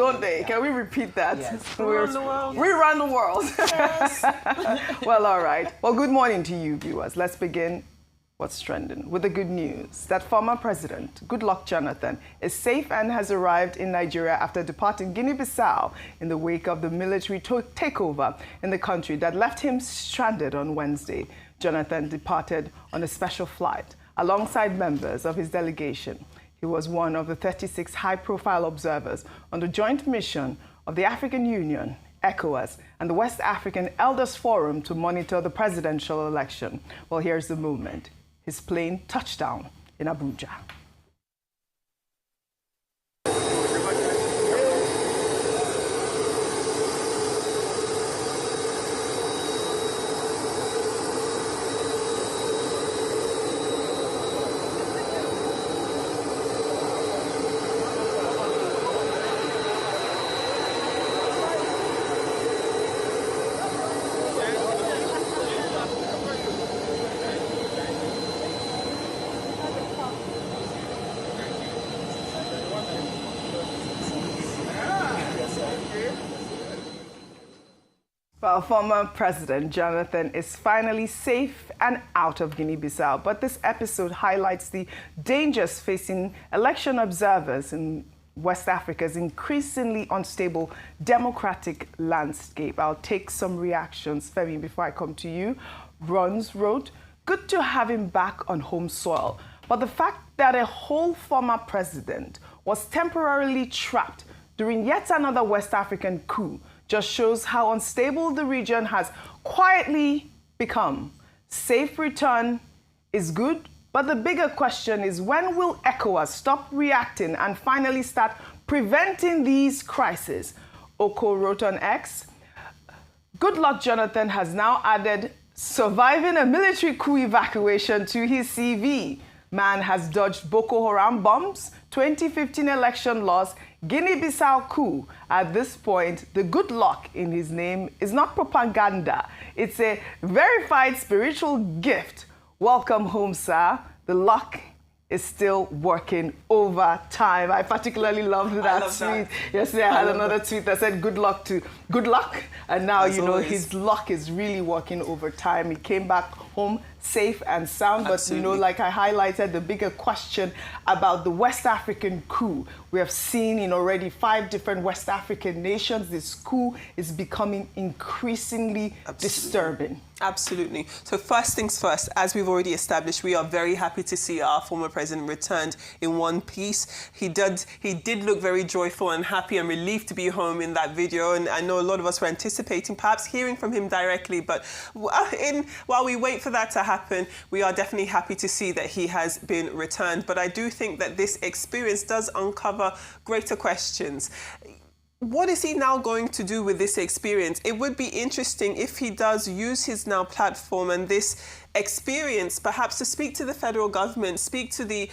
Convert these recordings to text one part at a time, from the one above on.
don't they? Can we repeat that? Yes. We run the world. We run the world. Yes. Well, all right. Well, good morning to you, viewers. Let's begin what's trending with the good news that former President Goodluck Jonathan is safe and has arrived in Nigeria after departing Guinea Bissau in the wake of the military takeover in the country that left him stranded on Wednesday. Jonathan departed on a special flight alongside members of his delegation. He was one of the 36 high-profile observers on the joint mission of the African Union, ECOWAS, and the West African Elders Forum to monitor the presidential election. Well, here's the movement. His plane touched down in Abuja. Well, former President Jonathan is finally safe and out of Guinea-Bissau, but this episode highlights the dangers facing election observers in West Africa's increasingly unstable democratic landscape. I'll take some reactions. Femi, before I come to you, Runs wrote, "Good to have him back on home soil, but the fact that a whole former president was temporarily trapped during yet another West African coup just shows how unstable the region has quietly become. Safe return is good, but the bigger question is when will ECOWAS stop reacting and finally start preventing these crises?" Oko wrote on X, "Goodluck Jonathan has now added surviving a military coup evacuation to his CV. Man has dodged Boko Haram bombs, 2015 election loss, Guinea-Bissau coup. At this point, the good luck in his name is not propaganda. It's a verified spiritual gift. Welcome home, sir. The luck is still working overtime." I particularly loved that tweet. Yesterday I had another tweet that said good luck to Goodluck, and now you know his luck is really working overtime. He came back home safe and sound, but you know, like I highlighted, the bigger question about the West African coup. We have seen in already 5 different West African nations, this coup is becoming increasingly disturbing. Absolutely. So first things first, as we've already established, we are very happy to see our former president returned in one piece. He did look very joyful and happy and relieved to be home in that video, and I know a lot of us were anticipating perhaps hearing from him directly, but while we wait for that to happen, we are definitely happy to see that he has been returned. But I do think that this experience does uncover greater questions. What is he now going to do with this experience? It would be interesting if he does use his now platform and this experience perhaps to speak to the federal government, speak to the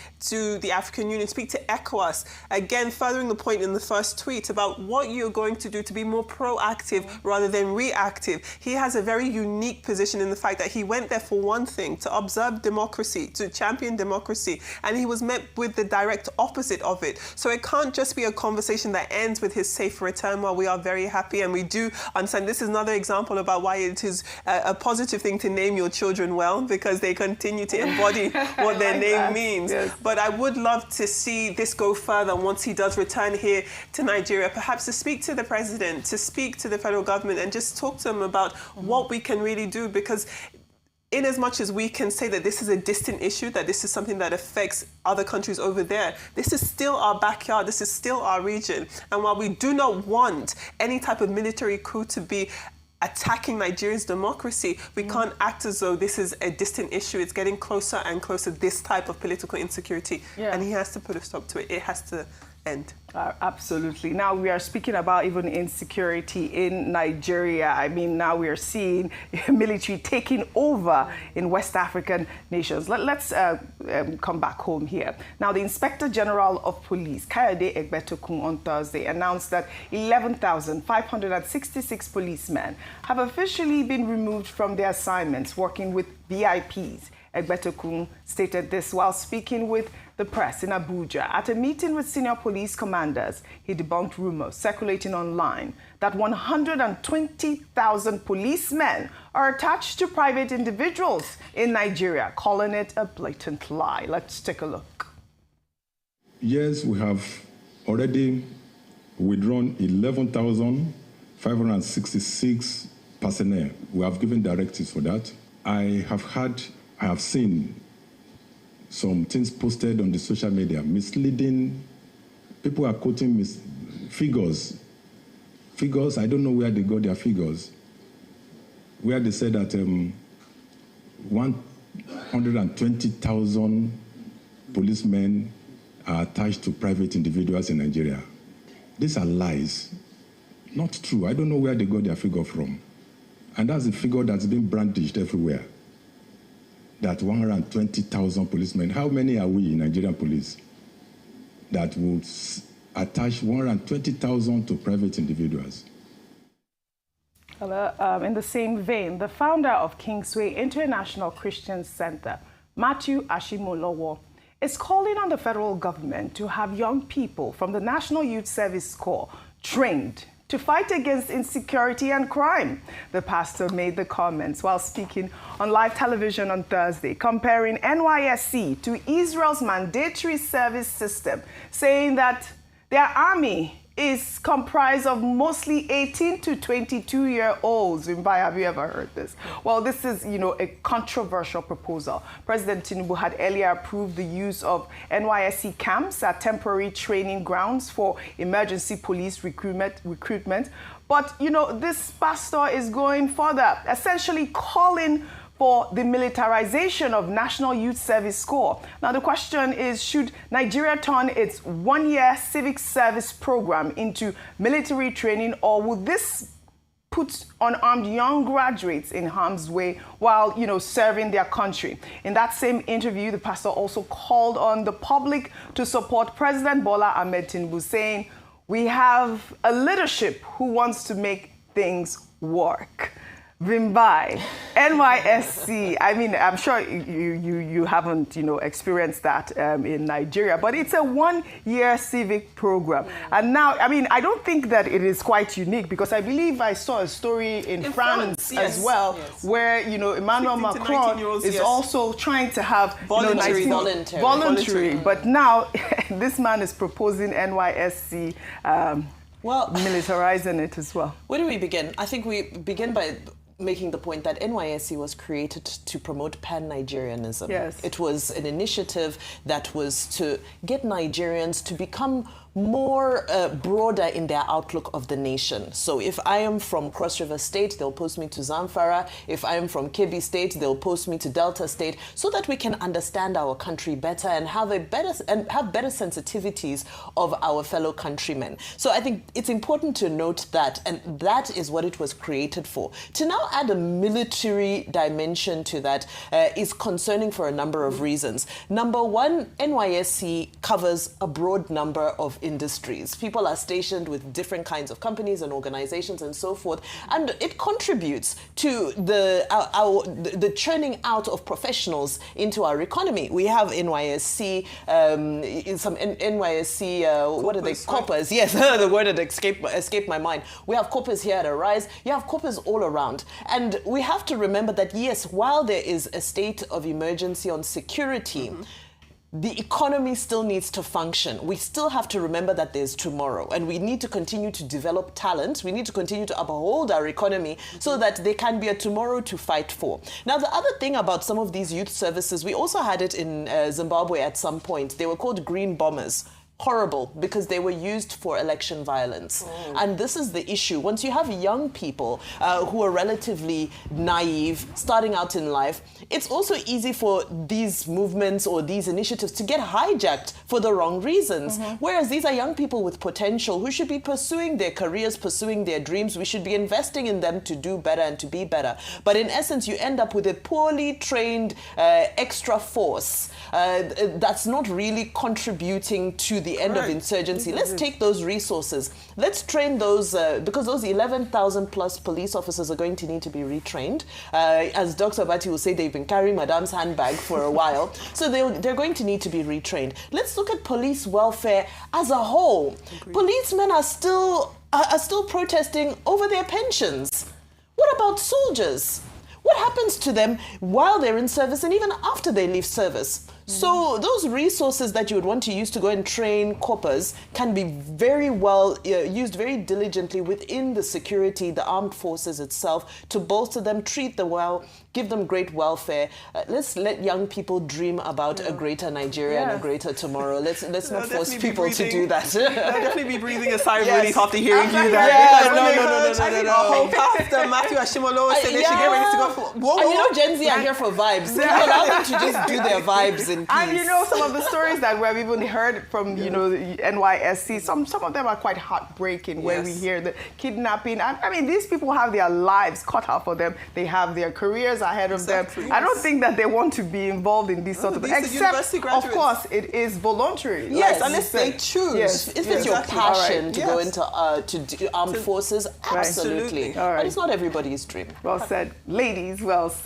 African Union, speak to ECOWAS, again furthering the point in the first tweet about what you're going to do to be more proactive rather than reactive. He has a very unique position in the fact that he went there for one thing, to observe democracy, to champion democracy, and he was met with the direct opposite of it. So it can't just be a conversation that ends with his safe return. While we are very happy and we do understand this is another example about why it is a positive thing to name your children well, because they continue to embody what their name means. Yes. But I would love to see this go further once he does return here to Nigeria, perhaps to speak to the president, to speak to the federal government and just talk to them about what we can really do, because in as much as we can say that this is a distant issue, that this is something that affects other countries over there, this is still our backyard, this is still our region. And while we do not want any type of military coup to be attacking Nigeria's democracy, we can't act as though this is a distant issue. It's getting closer and closer, this type of political insecurity. And he has to put a stop to it. It has to end. Absolutely. Now we are speaking about even insecurity in Nigeria. I mean, now we are seeing military taking over in West African nations. Let's come back home here. Now, the Inspector General of Police, Kayode Egbetokun, on Thursday announced that 11,566 policemen have officially been removed from their assignments working with VIPs. Egbetokun stated this while speaking with the press in Abuja. At a meeting with senior police commanders, he debunked rumors circulating online that 120,000 policemen are attached to private individuals in Nigeria, calling it a blatant lie. Let's take a look. Yes, we have already withdrawn 11,566 personnel. We have given directives for that. I have seen some things posted on the social media, misleading. People are quoting figures. I don't know where they got their figures, where they said that 120,000 policemen are attached to private individuals in Nigeria. These are lies, not true. I don't know where they got their figure from. And that's the figure that's been brandished everywhere. That 120,000 policemen. How many are we in Nigerian police that would attach 120,000 to private individuals? In the same vein, the founder of Kingsway International Christian Center, Matthew Ashimolowo, is calling on the federal government to have young people from the National Youth Service Corps trained to fight against insecurity and crime. The pastor made the comments while speaking on live television on Thursday, comparing NYSC to Israel's mandatory service system, saying that their army is comprised of mostly 18 to 22-year-olds. Have you ever heard this? Well, this is, a controversial proposal. President Tinubu had earlier approved the use of NYSC camps at temporary training grounds for emergency police recruitment. But, this pastor is going further, essentially calling for the militarization of National Youth Service Corps. Now, the question is, should Nigeria turn its one-year civic service program into military training, or will this put unarmed young graduates in harm's way while, serving their country? In that same interview, the pastor also called on the public to support President Bola Ahmed Tinubu, saying, we have a leadership who wants to make things work. Vimbai, NYSC, I'm sure you haven't, experienced that in Nigeria, but it's a one-year civic program. And now, I don't think that it is quite unique, because I believe I saw a story in France yes, as well, yes, where, Emmanuel Macron is yes, also trying to have voluntary. But now, this man is proposing NYSC militarizing it as well. Where do we begin? I think we begin by making the point that NYSC was created to promote pan-Nigerianism. Yes. It was an initiative that was to get Nigerians to become more broader in their outlook of the nation. So if I am from Cross River State, they'll post me to Zamfara. If I am from Kebbi State, they'll post me to Delta State, so that we can understand our country better and have better sensitivities of our fellow countrymen. So I think it's important to note that, and that is what it was created for. To now add a military dimension to that is concerning for a number of reasons. Number one, NYSC covers a broad number of industries. People are stationed with different kinds of companies and organizations and so forth, and it contributes to the churning out of professionals into our economy. We have NYSC, some NYSC, what are they? Coppers. Yes, the word that escaped my mind. We have coppers here at Arise. You have coppers all around. And we have to remember that, yes, while there is a state of emergency on security, the economy still needs to function. We still have to remember that there's tomorrow, and we need to continue to develop talent. We need to continue to uphold our economy so that there can be a tomorrow to fight for. Now, the other thing about some of these youth services, we also had it in Zimbabwe at some point. They were called green bombers. Horrible, because they were used for election violence. And this is the issue. Once you have young people who are relatively naive, starting out in life, it's also easy for these movements or these initiatives to get hijacked for the wrong reasons. Whereas these are young people with potential who should be pursuing their careers, pursuing their dreams. We should be investing in them to do better and to be better. But in essence, you end up with a poorly trained extra force that's not really contributing to the the end of Correct. insurgency. Let's take those resources. Let's train those, because those 11,000 plus police officers are going to need to be retrained. As Dr. Abati will say, they've been carrying Madame's handbag for a while. So they're going to need to be retrained. Let's look at police welfare as a whole. Agreed. Policemen are still protesting over their pensions. What about soldiers? What happens to them while they're in service and even after they leave service? So those resources that you would want to use to go and train corpers can be very well used very diligently within the security, the armed forces itself, to bolster them, treat them well, give them great welfare. Let's let young people dream about a greater Nigeria and a greater tomorrow. Let's not force people to do that. They'll definitely be breathing a sigh of Yes. relief after hearing you that. Yeah, Because when they heard no. Pastor Matthew Ashimolo said they should get ready to go for And you know, Gen Z are here for vibes. Allow them to just do their vibes in peace. And you know, some of the stories that we've even heard from, you know, the NYSC, some of them are quite heartbreaking, where we hear the kidnapping. I mean, these people have their lives cut out for them. They have their careers ahead of them. I don't think that they want to be involved in these sort of things. Except, of course, it is voluntary. Yes, like unless they choose. Yes. If it's your passion to go Yes. into to do armed forces, absolutely. Absolutely. All right. But it's not everybody's dream. Well said. Ladies, well said.